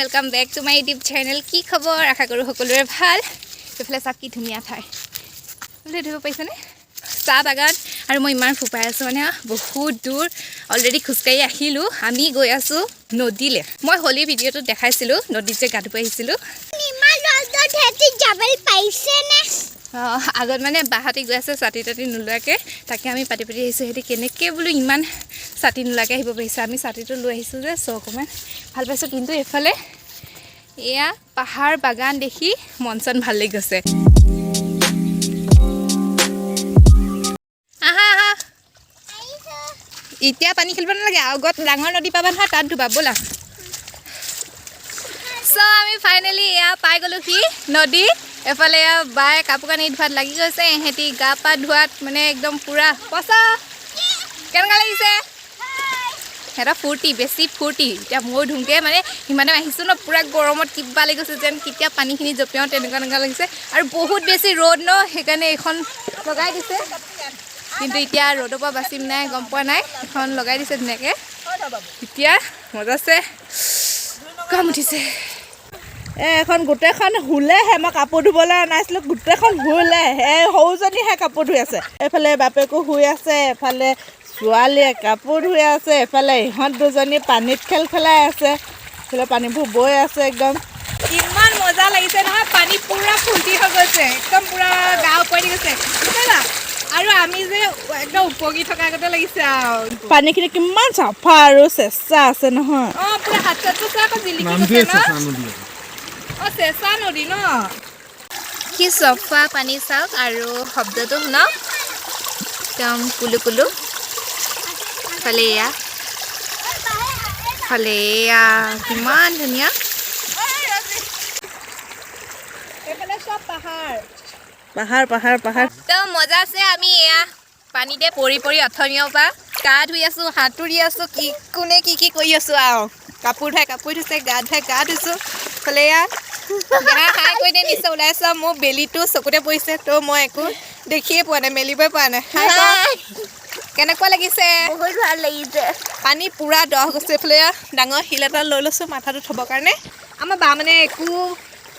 welcome back to my YouTube channel की खबर आशा करूँ सकलोरे ভাল এফালে চাপ কি ধুনীয়া ঠাই বোলে ধৰিব পাইছেনে চাহ বাগান আৰু মই ইমান ফুপাই আছোঁ মানে বহুত দূৰ অলৰেডি খোজকাঢ়ি আহিলোঁ আমি গৈ আছোঁ নদীলে মই হোলী ভিডিঅ'টো দেখাইছিলোঁ নদীত যে গা ধুব আহিছিলোঁ ইমান ৰ'দত হেতি যাবল পাইছেনে আগত মানে বাহাতি গৈ আছে ছাতি তাতি নোলোৱাকৈ তাকে আমি পাতি পাতি আহিছোঁ সিহঁতি কেনেকৈ বোলো ইমান ছাতি নোলোৱাকৈ আহিব পাৰিছে আমি ছাতিটো লৈ আহিছোঁ যে চ' অকণমান ভাল পাইছোঁ কিন্তু এইফালে এয়া পাহাৰ বাগান দেখি মন চন ভাল লাগি গৈছে আহা আহা এতিয়া পানী খেলিব নালাগে আগত ডাঙৰ নদী পাবা নহয় তাত ধুবা ব'লা চ' আমি ফাইনেলি এয়া পাই গ'লোঁ কি নদী এফালে বায়ে কাপোৰ কানি ধোৱাত লাগি গৈছে এহেঁতি গা পা ধোৱাত মানে একদম পূৰা পচা কেনেকুৱা লাগিছে সিহঁতৰ ফূৰ্তি বেছি ফূৰ্তি এতিয়া মই ধুমকৈ মানে সিমানে আহিছোঁ ন পূৰা গৰমত কিবা লাগি গৈছে যেন কেতিয়া পানীখিনি জঁপিয়াওঁ তেনেকুৱা লাগিছে আৰু বহুত বেছি ৰ'দ ন সেইকাৰণে এইখন লগাই দিছে কিন্তু এতিয়া ৰ'দৰ পৰা বাচিম নাই গম পোৱা নাই এখন লগাই দিছে ধুনীয়াকৈ এতিয়া মজা আছে কাম উঠিছে এখন গোটেইখন হুলেহে মই কাপোৰ ধুবলৈ আনাইছিলোঁ গোটেইখন হুলেহে সৰুজনীহে কাপোৰ ধুই আছে এইফালে বাপেকো শুই আছে এফালে ছোৱালীয়ে কাপোৰ ধুই আছে এফালে ইহঁত দুজনী পানীত খেলাই আছে এইফালে পানীবোৰ বৈ আছে একদম কিমান মজা লাগিছে নহয় পানী পূৰা ফুল্টি হৈ গৈছে একদম পূৰা গা উপৰি গৈছে আৰু আমি যে একদম উপগি থকা আগতে লাগিছে আৰু পানীখিনি কিমান চাফা আৰু চেঁচা আছে নহয় অঁ পূৰা হাত চাতটো চাই আকৌ জিলিকি গৈছে ন অঁ চেঁচা নদী ন কি চফা পানী চাওক আৰু শব্দটো শুনক একদম কুলু কুলু ফালে এয়া কিমান ধুনীয়া এইফালে চব পাহাৰ পাহাৰ পাহাৰ একদম মজা আছে আমি এয়া পানীতে পৰি পৰি অথনিৰ পৰা গা ধুই আছোঁ সাঁতুৰি আছোঁ কি কোনে কি কি কৰি আছোঁ আৰু কাপোৰ ধুইছে গা ধুইছোঁ ফালে এয়া দেহা হাই কৰি দিয়ে নিশ্চয় ওলাইছোঁ মোৰ বেলিটো চকুতে পৰিছে তো মই একো দেখিয়ে পোৱা নাই মেলিবই পৰা নাই কেনেকুৱা লাগিছে বহুত ভাল লাগিছে পানী পূৰা দহ গৈছে এইফালে ডাঙৰ শিল এটা লৈ লৈছোঁ মাথাটো থ'বৰ কাৰণে আমাৰ বা মানে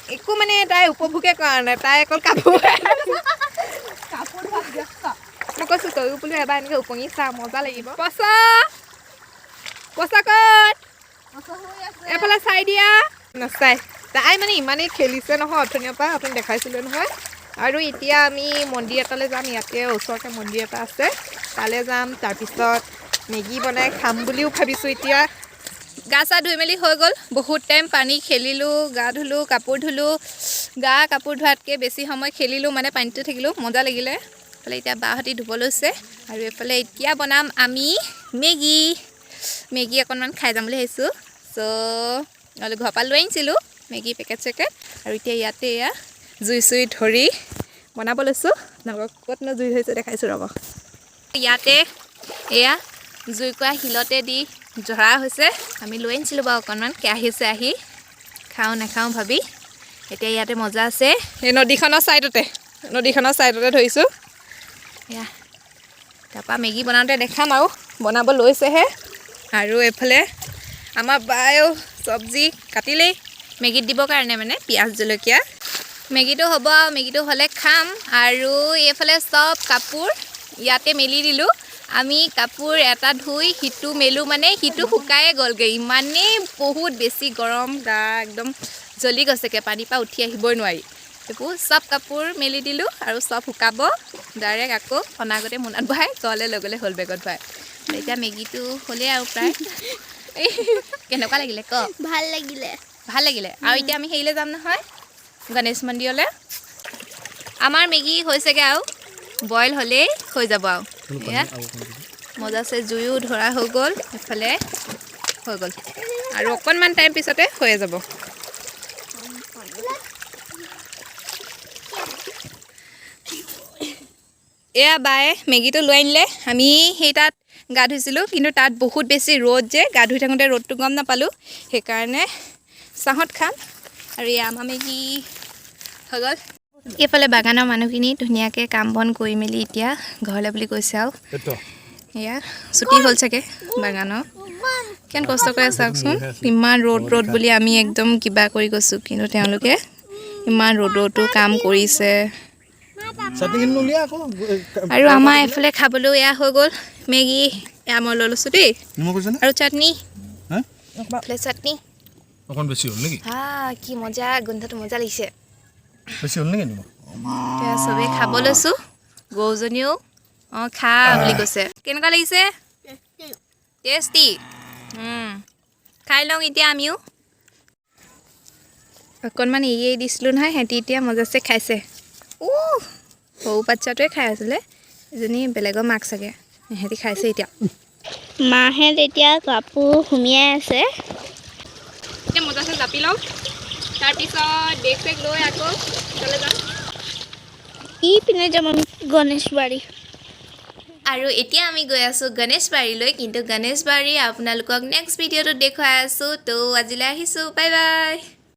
একো মানে তাই উপভোগে কৰা নাই তাই অকল কাপোৰ ব্যস্ত মই কৈছোঁ তয়ো বোলো এবাৰ এনেকৈ উপঙি চা মজা লাগিব পচা ক'ত এইফালে চাই দিয়া নাচাই তাই মানে ইমানেই খেলিছে নহয় অথনিৰ পৰা আপুনি দেখাইছিলোঁ নহয় আৰু এতিয়া আমি মন্দিৰ এটালৈ যাম ইয়াতে ওচৰতে মন্দিৰ এটা আছে তালৈ যাম তাৰপিছত মেগী বনাই খাম বুলিও ভাবিছোঁ এতিয়া গা চা ধুই মেলি হৈ গ'ল বহুত টাইম পানী খেলিলোঁ গা ধুলোঁ কাপোৰ ধুলোঁ কাপোৰ ধোৱাতকৈ বেছি সময় খেলিলোঁ মানে পানীতে থাকিলোঁ মজা লাগিলে এইফালে এতিয়া বাহঁতি ধুব লৈছে আৰু এইফালে এতিয়া বনাম আমি মেগী অকণমান খাই যাম বুলি ভাবিছোঁ চ' ঘৰৰ পৰা লৈ আনিছিলোঁ মেগী পেকেট চেকেট আৰু এতিয়া ইয়াতে এয়া জুই চুই ধৰি বনাব লৈছোঁ আপোনালোকক ক'তনো জুই ধৰিছোঁ দেখাইছোঁ ৰ'ব ইয়াতে এয়া জুইকুৰা শিলতে দি জৰা হৈছে আমি লৈ আনিছিলোঁ বাৰু অকণমান কেৰাহীছে আহি খাওঁ নাখাওঁ ভাবি এতিয়া ইয়াতে মজা আছে এই নদীখনৰ ছাইডতে ধৰিছোঁ এয়া তাৰপৰা মেগী বনাওঁতে দেখাম আৰু বনাব লৈছেহে আৰু এইফালে আমাৰ বায়েও চব্জি কাটিলেই মেগীত দিবৰ কাৰণে মানে পিঁয়াজ জলকীয়া মেগীটো হ'ব আৰু মেগীটো হ'লে খাম আৰু এইফালে চব কাপোৰ ইয়াতে মেলি দিলোঁ আমি কাপোৰ এটা ধুই সিটো মেলোঁ মানে সিটো শুকায়ে গ'লগৈ ইমানেই বহুত বেছি গৰম গা একদম জ্বলি গৈছেগৈ পানীৰ পৰা উঠি আহিবই নোৱাৰি এইবোৰ চব কাপোৰ মেলি দিলোঁ আৰু চব শুকাব ডাইৰেক্ট আকৌ অনাগতে মোনাত বহাই ঘৰলৈ লৈ গ'লে হ'ল বেগত ভৰাই এতিয়া মেগীটো হ'লেই আৰু প্ৰায় কেনেকুৱা লাগিলে ভাল লাগিলে আৰু এতিয়া আমি হেৰিলৈ যাম নহয় গণেশ মন্দিৰলৈ আমাৰ মেগী হৈছেগৈ আৰু বইল হ'লেই হৈ যাব আৰু এয়া মজা আছে জুইও ধৰা হৈ গ'ল এইফালে হৈ গ'ল আৰু অকণমান টাইম পিছতে হৈয়ে যাব এয়া বায়ে মেগীটো লৈ আনিলে আমি সেই তাত গা ধুইছিলোঁ কিন্তু তাত বহুত বেছি ৰ'দ যে গা ধুই থাকোঁতে ৰ'দটো গম নাপালোঁ সেইকাৰণে চাহত খাম আৰু এয়া আমাৰ মেগী হৈ গ'ল এইফালে বাগানৰ মানুহখিনি ধুনীয়াকৈ কাম বন কৰি মেলি এতিয়া ঘৰলৈ বুলি কৈছে আৰু এয়া ছুটি হ'ল চাগে বাগানত কিমান কষ্ট কৰে চাওকচোন ইমান ৰ'দ বুলি আমি একদম কিবা কৰি গৈছোঁ কিন্তু তেওঁলোকে ইমান ৰ'দতো কাম কৰিছে আৰু আমাৰ এফালে খাবলৈ এয়া হৈ গ'ল মেগী এয়া মই লৈ লৈছোঁ দেই আৰু চাটনি চাটনি অকণ বেছি হ'ল নেকি কি মজা গোন্ধটো মজা লাগিছে বেছি হ'ল নেকি নিমখ চবেই খাব লৈছোঁ গৰুজনীও খা বুলি কৈছে কেনেকুৱা লাগিছে টেষ্টি খাই লওঁ এতিয়া আমিও অকণমান এৰিয়েই দিছিলোঁ নহয় সিহঁতি এতিয়া মজাছে খাইছে সৰু বাচ্ছাটোৱে খাই আছিলে এজনী বেলেগৰ মাক চাগে সিহঁতি খাইছে এতিয়া মাহঁত এতিয়া কাপোৰ সুমিয়াই আছে এতিয়া মজাছে জাপি লওঁ তাৰপিছত বেগ চেগ লৈ আকৌ তালৈ যাম পিনে যাম আমি গণেশবাৰী আৰু এতিয়া আমি গৈ আছোঁ গণেশবাৰীলৈ কিন্তু গণেশবাৰী আপোনালোকক নেক্সট ভিডিঅ'টোত দেখুৱাই আছোঁ তো আজিলৈ আহিছোঁ বাই বাই